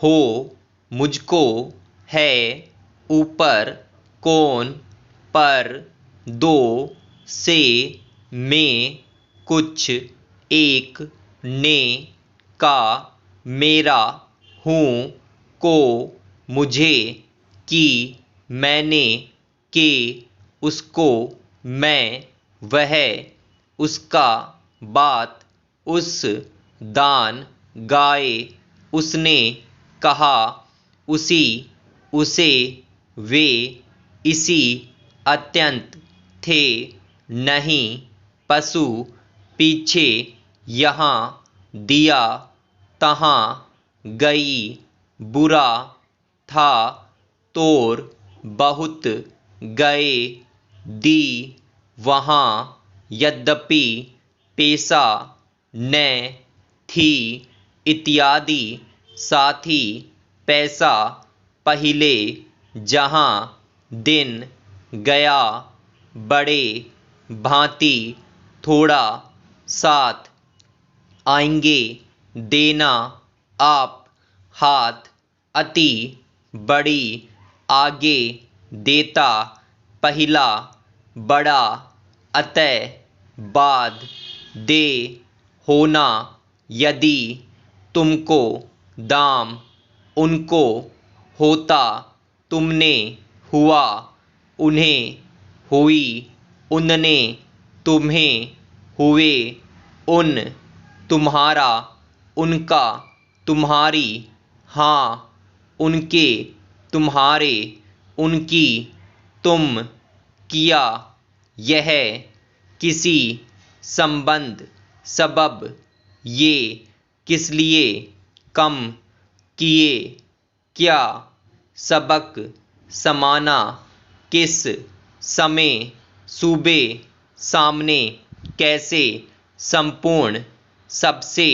हो मुझको है ऊपर कौन पर दो से में कुछ एक ने का मेरा हूँ को मुझे कि मैंने के उसको मैं वह उसका बात उस दान गाए उसने कहा उसी उसे वे इसी अत्यंत थे नहीं पशु पीछे यहाँ दिया तहाँ गई बुरा था तोर बहुत गए दी वहाँ यद्यपि पेशा न थी इत्यादि साथी पैसा पहिले जहाँ दिन गया बड़े भांति थोड़ा साथ आएंगे देना आप हाथ अति बड़ी आगे देता पहला बड़ा अतः बाद दे होना यदि तुमको दाम उनको होता तुमने हुआ उन्हें हुई उनने तुम्हें हुए उन तुम्हारा उनका तुम्हारी हाँ उनके तुम्हारे उनकी तुम किया यह किसी संबंध सबब ये किसलिए कम किए क्या सबक समाना किस समय सूबे सामने कैसे संपूर्ण सबसे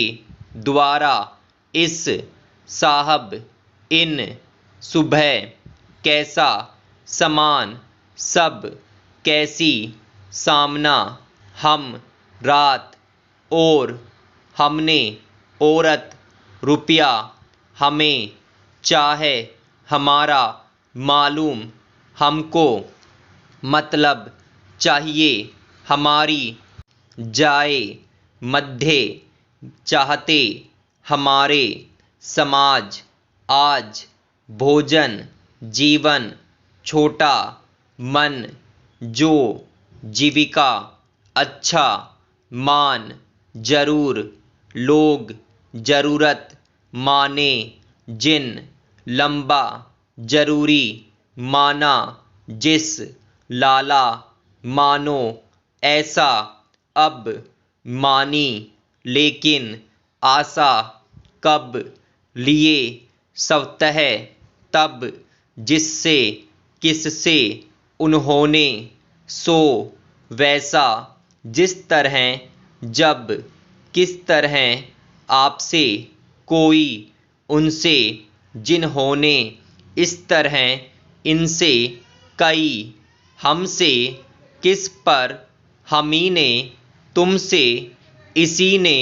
द्वारा इस साहब इन सुबह कैसा समान सब कैसी सामना हम रात और हमने औरत रुपया हमें चाहे हमारा मालूम हमको मतलब चाहिए हमारी जाए मध्य चाहते हमारे समाज आज भोजन जीवन छोटा मन जो जीविका अच्छा मान जरूर लोग जरूरत माने जिन लंबा जरूरी माना जिस लाला मानो ऐसा अब मानी लेकिन आशा कब लिए स्वतः तब जिससे किससे उन्होंने सो वैसा जिस तरह जब किस तरह आपसे कोई उनसे जिन्होंने इस तरह इनसे कई हमसे किस पर हमी ने तुमसे इसी ने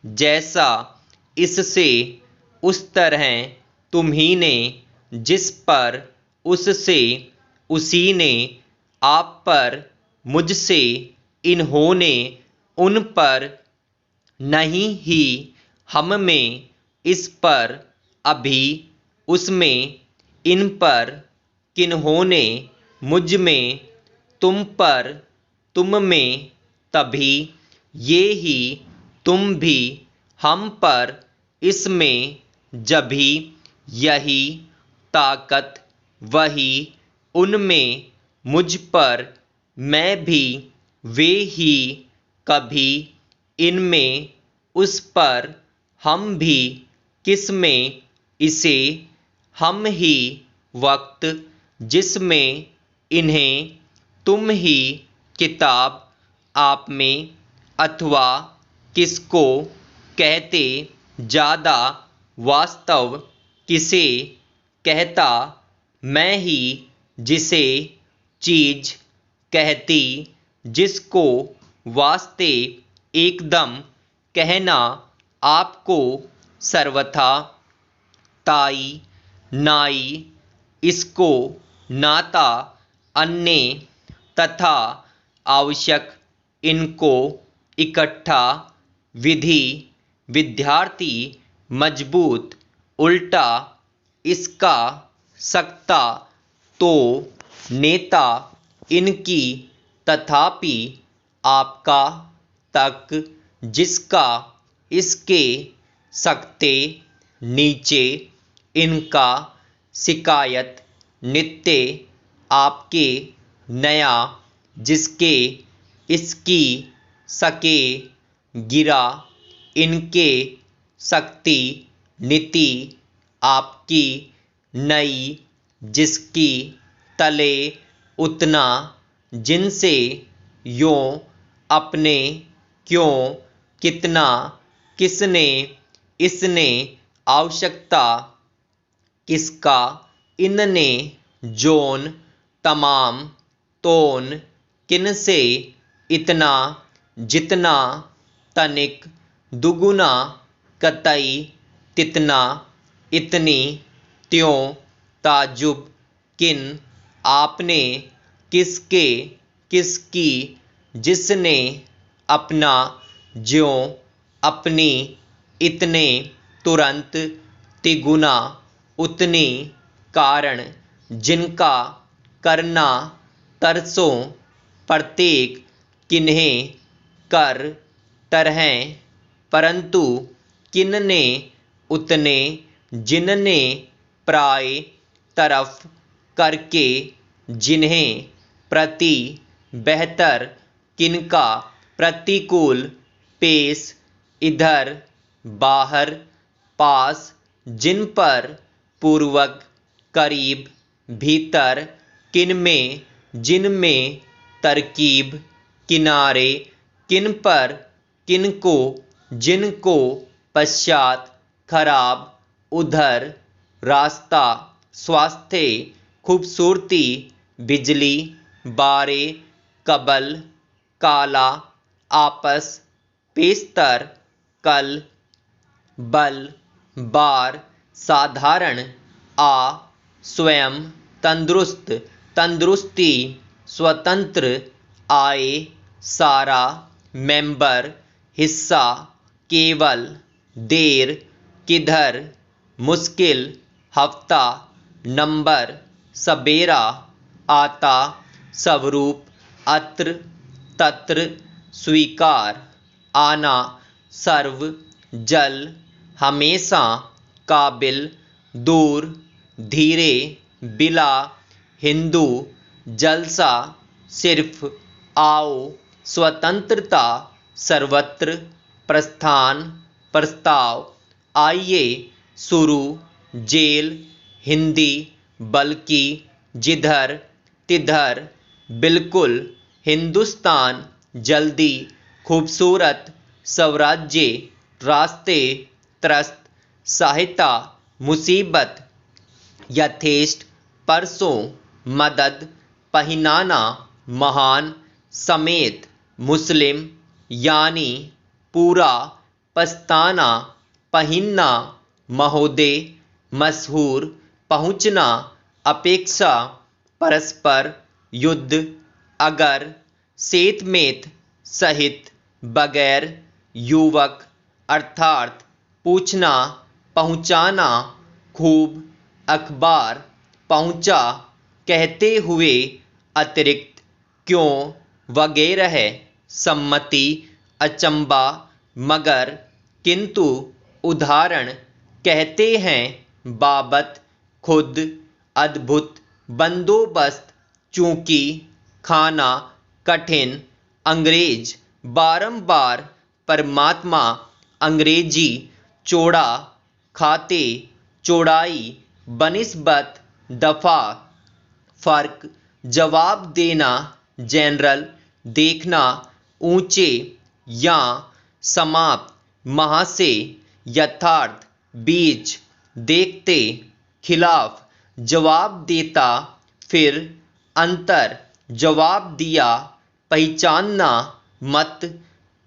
जैसा इससे उस तरह तुम्ही ने जिस पर उससे उसी ने आप पर मुझसे इन्होंने उन पर नहीं ही हम में इस पर अभी उसमें इन पर किन्होंने मुझ में तुम पर तुम में तभी ये ही तुम भी हम पर इसमें जभी यही ताकत वही उनमें मुझ पर मैं भी वे ही कभी इनमें उस पर हम भी किसमें इसे हम ही वक्त जिसमें इन्हें तुम ही किताब आप में अथवा किसको कहते ज़्यादा वास्तव किसे कहता मैं ही जिसे चीज कहती जिसको वास्ते एकदम कहना आपको सर्वथा ताई, नाई, इसको, नाता, अन्य, तथा, आवश्यक, इनको, इकट्ठा, विधि, विद्यार्थी, मजबूत, उल्टा, इसका, सकता, तो, नेता, इनकी, तथापि, आपका, तक, जिसका, इसके, सकते, नीचे, इनका, शिकायत, नित्य, आपके, नया, जिसके, इसकी, सके, गिरा, इनके, शक्ति, नीति, आपकी, नई, जिसकी, तले, उतना, जिनसे, यों, अपने, क्यों, कितना, किसने, इसने, आवश्यकता, किसका, इनने, जोन, तमाम, तोन, किनसे, इतना, जितना, तनिक, दुगुना, कतई, तितना, इतनी, त्यों, ताजुब, किन, आपने, किसके, किसकी, जिसने, अपना, ज्यों, अपनी, इतने, तुरंत, तिगुना, उतनी, कारण, जिनका, करना, तरसों, प्रत्येक, किन्हें, कर, तरह, परंतु, किनने, उतने, जिनने, प्राय, तरफ, करके, जिन्हें, प्रति, बेहतर, किनका, प्रतिकूल, पेश, इधर, बाहर, पास, जिन पर, पूर्वक, करीब, भीतर, किनमें, जिनमें, तरकीब, किनारे, किन पर, किनको, जिनको, पश्चात, खराब, उधर, रास्ता, स्वास्थ्य, खूबसूरती, बिजली, बारे, कबल, काला, आपस, पेस्तर, कल, बल, बार, साधारण, आ, स्वयं, तंदुरुस्त, तंदुरुस्ती, स्वतंत्र, आए, सारा, मेंबर, हिस्सा, केवल, देर, किधर, मुश्किल, हफ्ता, नंबर, सबेरा, आता, स्वरूप, अत्र, तत्र, स्वीकार, आना, सर्व, जल, हमेशा, काबिल, दूर, धीरे, बिला, हिंदू, जलसा, सिर्फ, आओ, स्वतंत्रता, सर्वत्र, प्रस्थान, प्रस्ताव, आइए, शुरू, जेल, हिंदी, बल्कि, जिधर, तिधर, बिल्कुल, हिंदुस्तान, जल्दी, खूबसूरत, स्वराज्य, रास्ते, त्रस्त, सहायता, मुसीबत, यथेष्ट, परसों, मदद, पहिनाना, महान, समेत, मुस्लिम, यानी, पूरा, पछताना, पहिनना, महोदय, मशहूर, पहुंचना, अपेक्षा, परस्पर, युद्ध, अगर, सेतमेत, सहित, बगैर, युवक, अर्थात, पूछना, पहुंचाना, खूब, अखबार, पहुंचा, कहते हुए, अतिरिक्त, क्यों, वगैरह, सम्मति, अचंबा, मगर, किंतु, उदाहरण, कहते हैं, बाबत, खुद, अद्भुत, बंदोबस्त, चूंकि, खाना, कठिन, अंग्रेज, बारंबार, परमात्मा, अंग्रेजी, चौड़ा, खाते, चौड़ाई, बनिस्बत, दफा, फर्क, जवाब देना, जनरल, देखना, ऊंचे, या, समाप्त, महासे, यथार्थ, बीच, देखते, खिलाफ, जवाब देता, फिर, अंतर, जवाब दिया, पहचानना, मत,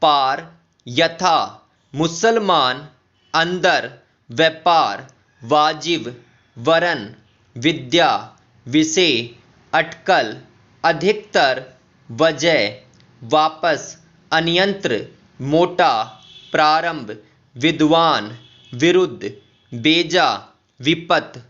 पार, यथा, मुसलमान, अंदर, व्यापार, वाजिब, वरन, विद्या, विषय, अटकल, अधिकतर, वजह, वापस, अन्यंत्र, मोटा, प्रारंभ, विद्वान, विरुद्ध, बेजा, विपत,